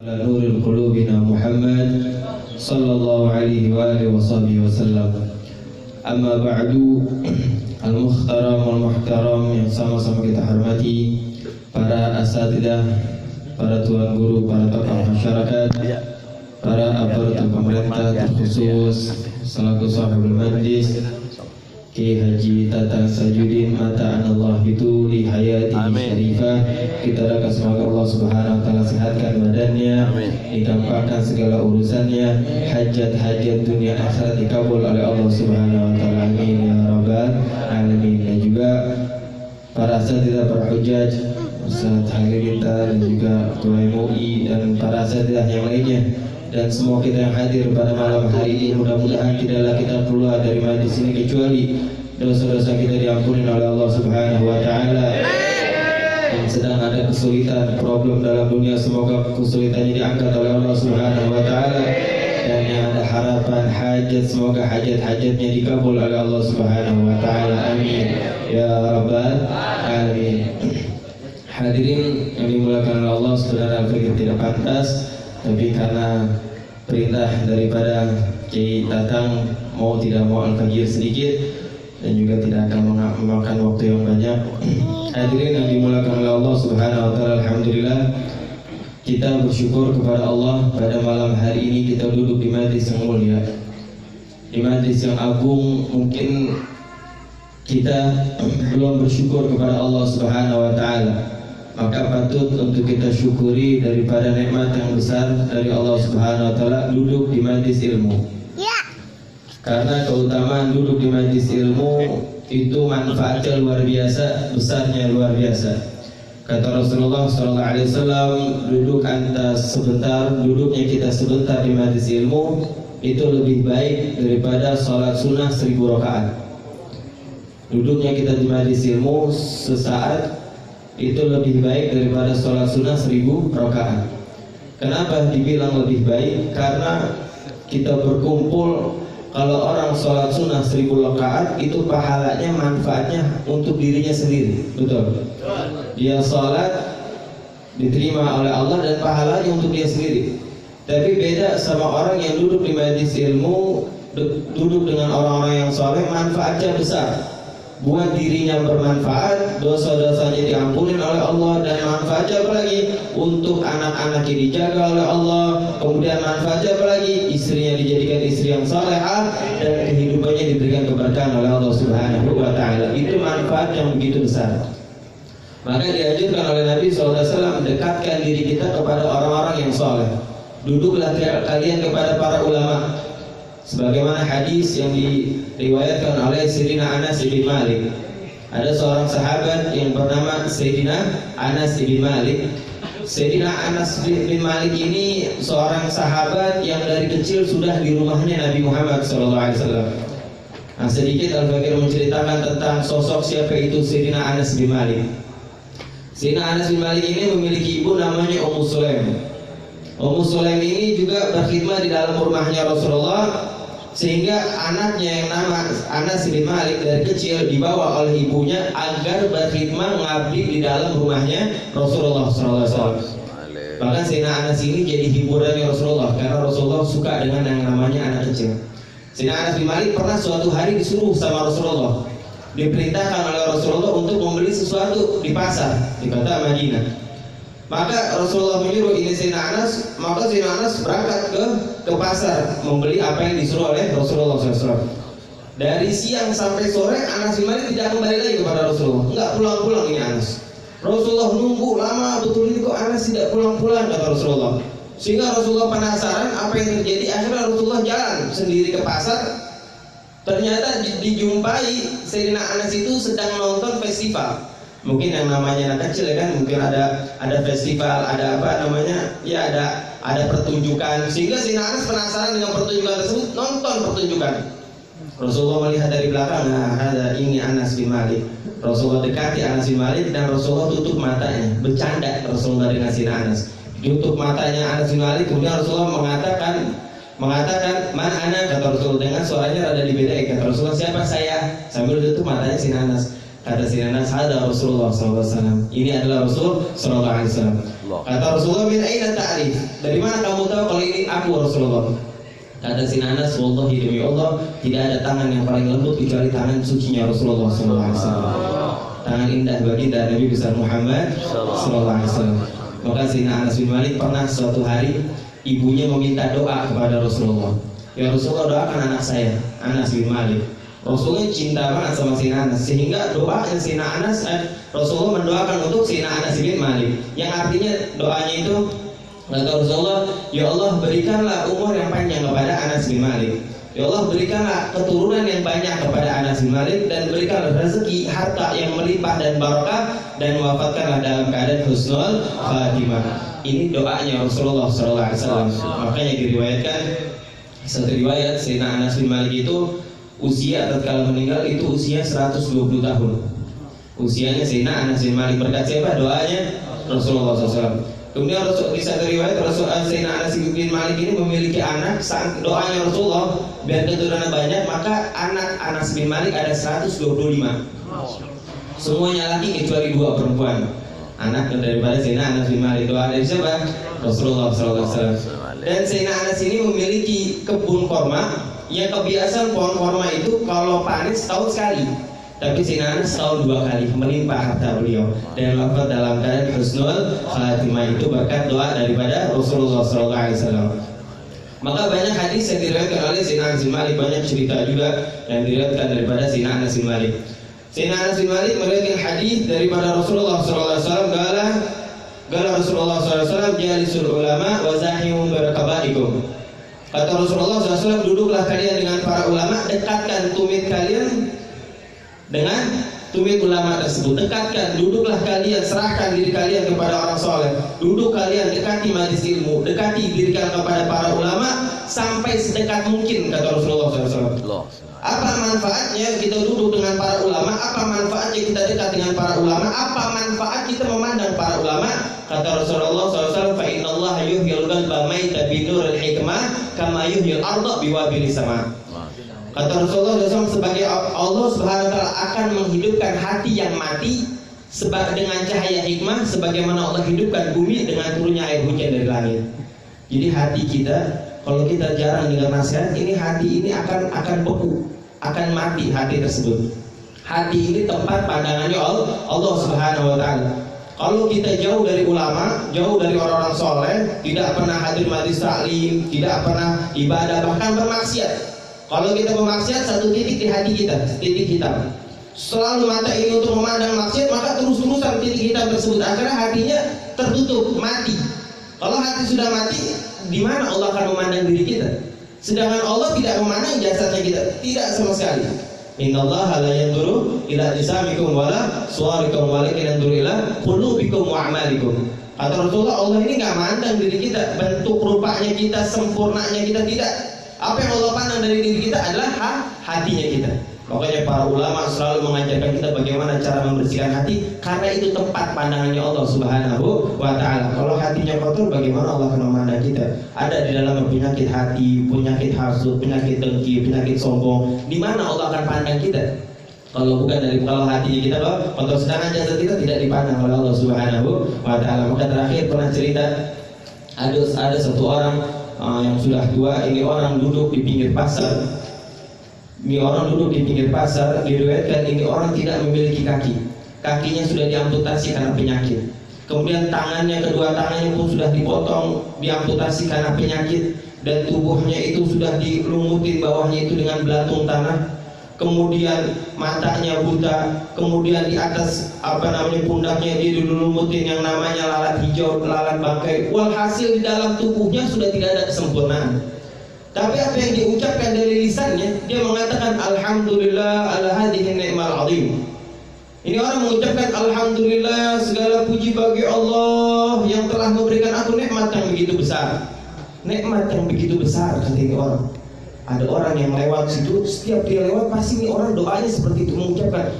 Nurul qulubina Muhammad sallallahu alaihi wa alihi wasallam. Amma ba'du, al-mukhtaram wal muhtaram yang sama-sama kita hormati, para asatidah, para tuan guru, para tokoh masyarakat, para aparatur pemerintah, terkhusus selaku sahibul majlis Ki Haji Tatang Sajudin mata'anallah bituli hayatihi syarifah. Kita doakan semoga Allah subhanahu wa ta'ala sehatkan badannya, digampangkan segala urusannya, hajat-hajat dunia akhirat dikabul oleh Allah subhanahu wa ta'ala, amin ya rabbal alamin. Dan juga para asatidah, para hujaj, Ustaz Halilintar dan juga Ketua MUI dan para asatidah yang lainnya, dan semua kita yang hadir pada malam hari ini, mudah-mudahan tidaklah kita keluar dari majlis ini kecuali dosa-dosa kita diampuni oleh Allah Subhanahu wa taala. Yang sedang ada kesulitan, problem dalam dunia, semoga kesulitannya diangkat oleh Allah Subhanahu wa taala. Dan yang ada harapan hajat, semoga hajat-hajatnya dikabul oleh Allah Subhanahu wa taala. Amin ya rabbal alamin. Hadirin yang dimuliakan oleh Allah, sebenarnya Al-Fakir tidak pantas, tapi karena perintah daripada Kiai Tatang mau tidak mau Al-Fakir sedikit dan juga tidak akan memakan waktu yang banyak. Hadirin yang dimuliakan oleh Allah Subhanahu wa taala, alhamdulillah kita bersyukur kepada Allah pada malam hari ini kita duduk di majlis yang mulia, di majlis yang agung. Mungkin kita belum bersyukur kepada Allah Subhanahu wa taala, maka patut untuk kita syukuri daripada nikmat yang besar dari Allah Subhanahu wa taala duduk di majlis ilmu. Karena keutamaan duduk di majlis ilmu itu manfaatnya luar biasa, besarnya luar biasa. Kata Rasulullah SAW, duduk antas sebentar, duduknya kita sebentar di majlis ilmu itu lebih baik daripada sholat sunnah 1000 rakaat. Duduknya kita di majlis ilmu sesaat itu lebih baik daripada sholat sunnah 1000 rakaat. Kenapa dibilang lebih baik? Karena kita berkumpul. Kalau orang sholat sunnah 1000 rakaat itu pahalanya, manfaatnya untuk dirinya sendiri, betul? Dia sholat diterima oleh Allah dan pahalanya untuk dia sendiri. Tapi beda sama orang yang duduk di majlis ilmu, duduk dengan orang-orang yang soleh, manfaatnya besar. Buat dirinya bermanfaat, dosa-dosanya diampuni oleh Allah, dan manfaatnya apa lagi? Untuk anak-anaknya dijaga oleh Allah. Kemudian manfaatnya apa lagi? Istrinya dijadikan istri yang salehah dan kehidupannya diberikan keberkahan oleh Allah Subhanahu wa taala. Itu manfaat yang begitu besar. Maka dianjurkan oleh Nabi SAW, dekatkan diri kita kepada orang-orang yang saleh. Duduklah kalian kepada para ulama. Sebagaimana hadis yang diriwayatkan oleh Sayyidina Anas bin Malik. Ada seorang sahabat yang bernama Sayyidina Anas bin Malik. Sayyidina Anas bin Malik ini seorang sahabat yang dari kecil sudah di rumahnya Nabi Muhammad SAW. Nah, sedikit Al-Fakir menceritakan tentang sosok siapa itu Sayyidina Anas bin Malik. Sayyidina Anas bin Malik ini memiliki ibu namanya Ummu Sulaim. Ummu Sulaim ini juga berkhidmat di dalam rumahnya Rasulullah, sehingga anaknya yang nama Anas bin Malik dari kecil dibawa oleh ibunya agar berkhidmat mengabdi di dalam rumahnya Rasulullah SAW. Bahkan Sayyidina Anas ini jadi hiburannya Rasulullah, karena Rasulullah suka dengan yang namanya anak kecil. Sayyidina Anas bin Malik pernah suatu hari disuruh sama Rasulullah, diperintahkan oleh Rasulullah untuk membeli sesuatu di pasar di kota Madinah. Maka Rasulullah menyuruh ini Sayyidina Anas, maka Sayyidina Anas berangkat ke pasar membeli apa yang disuruh oleh Rasulullah SAW. Dari siang sampai sore Anas bin Malik tidak kembali lagi kepada Rasulullah, enggak pulang-pulang ini Anas. Rasulullah nunggu lama betul ini kok Anas tidak pulang-pulang, kata Rasulullah. Sehingga Rasulullah penasaran apa yang terjadi. Akhirnya Rasulullah jalan sendiri ke pasar. Ternyata dijumpai Sayyidina Anas itu sedang nonton festival. Mungkin yang namanya anak kecil ya kan, mungkin ada festival, ada apa namanya, ya ada pertunjukan. Sehingga Sayyidina Anas penasaran dengan pertunjukan tersebut, nonton pertunjukan. Rasulullah melihat dari belakang, nah ada ini Anas bin Malik. Rasulullah dekati Anas bin Malik dan Rasulullah tutup matanya, bercanda Rasulullah dengan Sayyidina Anas. Tutup matanya Anas bin Malik, kemudian Rasulullah mengatakan man ana, kata Rasulullah dengan suaranya rada dibedakan. Kata Rasulullah, siapa saya? Sambil tutup matanya Sayyidina Anas. Kata Sayyidina Anas, ada Rasulullah SAW. Ini adalah Rasul SAW. Kata Rasulullah, min aina ta'rif? Dari mana kamu tahu kalau ini aku Rasulullah? Kata Sayyidina Anas, wallahi demi Allah, tidak ada tangan yang paling lembut kecuali tangan sucinya Rasulullah SAW. Tangan indah baginda Nabi besar Muhammad SAW. Maka Sayyidina Anas bin Malik pernah suatu hari ibunya meminta doa kepada Rasulullah. Ya Rasulullah, doakan anak saya, Anas bin Malik. Rasulullah cinta banget sama Sayyidina Anas, sehingga doanya Sayyidina Anas, Rasulullah mendoakan untuk Sayyidina Anas bin Malik, yang artinya doanya itu, kata Rasulullah, ya Allah berikanlah umur yang panjang kepada Anas bin Malik, ya Allah berikanlah keturunan yang banyak kepada Anas bin Malik, dan berikanlah rezeki harta yang melimpah dan barokah, dan wafatkanlah dalam keadaan husnul khatimah. Ini doanya Rasulullah SAW. Makanya diriwayatkan satu riwayat Sayyidina Anas bin Malik itu usia tatkala meninggal itu usia 120 tahun. Usianya Sayyidina Anas bin Malik, berkat siapa? Doanya Rasulullah SAW. Kemudian di satu riwayat Sayyidina Anas bin Malik ini memiliki anak, doanya Rasulullah biar keturunan banyak, maka anak Anas bin Malik ada 125. Semuanya laki kecuali 2 perempuan. Anak daripada Sayyidina Anas bin Malik. Doa dari siapa? Rasulullah SAW. Dan Sayyidina Anas ini memiliki kebun korma. Yang kebiasaan pohon korma itu kalau panen setahun sekali, tapi Sayyidina Anas setahun 2 kali melimpah harta beliau, dan wafat dalam keadaan husnul khatimah itu berkat doa daripada Rasulullah SAW. Maka banyak hadis yang diriwayatkan oleh Sayyidina Anas bin Malik, banyak cerita juga yang diriwayatkan daripada Sayyidina Anas bin Malik. Sayyidina Anas bin Malik meriwayatkan hadis daripada Rasulullah SAW. Gala Rasulullah SAW, jalisul ulama wa zahimu barakabaikum. Kata Rasulullah SAW, duduklah kalian dengan para ulama, dekatkan tumit kalian dengan tumit ulama tersebut. Dekatkan, duduklah kalian, serahkan diri kalian kepada orang soleh. Duduk kalian, dekati majelis ilmu, dekati diri kalian kepada para ulama sampai sedekat mungkin, kata Rasulullah SAW. Apa manfaatnya kita duduk dengan para ulama? Apa manfaatnya kita dekat dengan para ulama? Apa manfaat kita memandang para ulama? Kata Rasulullah SAW, fa innallaha yuhyil qalba maita bi nuril hikmah kama yuhyil arda bi wabilis sama. Kata Rasulullah SAW, sebagai Allah Subhanahu wa taala akan menghidupkan hati yang mati dengan cahaya hikmah, sebagaimana Allah hidupkan bumi dengan turunnya air hujan dari langit. Jadi hati kita, kalau kita jarang dengar nasihat, ini hati ini akan beku, akan mati hati tersebut. Hati ini tempat pandangannya Allah Subhanahu wa taala. Kalau kita jauh dari ulama, jauh dari orang-orang soleh, tidak pernah hadir majelis taklim, tidak pernah ibadah, bahkan bermaksiat. Kalau kita bermaksiat, satu titik di hati kita, titik hitam. Selalu mata ini untuk memandang maksiat, maka terus-terusan titik hitam tersebut, akhirnya hatinya tertutup, mati. Kalau hati sudah mati, di mana Allah akan memandang diri kita? Sedangkan Allah tidak memandang jasadnya kita, tidak sama sekali. Innallaha la yanzuru ila ajsamikum wala suwarikum walakin yanzuru ila qulubikum wa a'malikum. Kata Rasulullah, Allah ini nggak mandang diri kita, bentuk rupanya kita, sempurnanya kita, tidak. Apa yang Allah pandang dari diri kita adalah hatinya kita. Makanya para ulama selalu mengajarkan kita bagaimana cara membersihkan hati, karena itu tempat pandangannya Allah Subhanahu wa taala. Kalau hatinya kotor, bagaimana Allah akan memandang kita? Ada di dalam penyakit hati, penyakit hasud, penyakit dengki, penyakit sombong. Di mana Allah akan pandang kita? Kalau bukan dari kalau hatinya kita kotor, sedangkan jasad kita tidak dipandang oleh Allah Subhanahu wa taala. Maka terakhir pernah cerita, ada satu orang yang sudah tua, ini orang duduk di pinggir pasar. Ini orang duduk di pinggir pasar, diriwayatkan ini orang tidak memiliki kaki. Kakinya sudah diamputasi karena penyakit. Kemudian tangannya, kedua tangannya pun sudah dipotong, diamputasi karena penyakit. Dan tubuhnya itu sudah dilumutin bawahnya itu dengan belatung tanah. Kemudian matanya buta. Kemudian di atas pundaknya dia dilumutin yang namanya lalat hijau, lalat bangkai. Walhasil di dalam tubuhnya sudah tidak ada kesempurnaan. Tapi apa yang diucapkan dari lisannya, dia mengatakan alhamdulillah ala hadhihi ni'mal azim. Ini orang mengucapkan alhamdulillah, segala puji bagi Allah yang telah memberikan aku nikmat yang begitu besar. Nikmat yang begitu besar, kata ini orang. Ada orang yang lewat situ, setiap dia lewat pasti ini orang doanya seperti itu, mengucapkan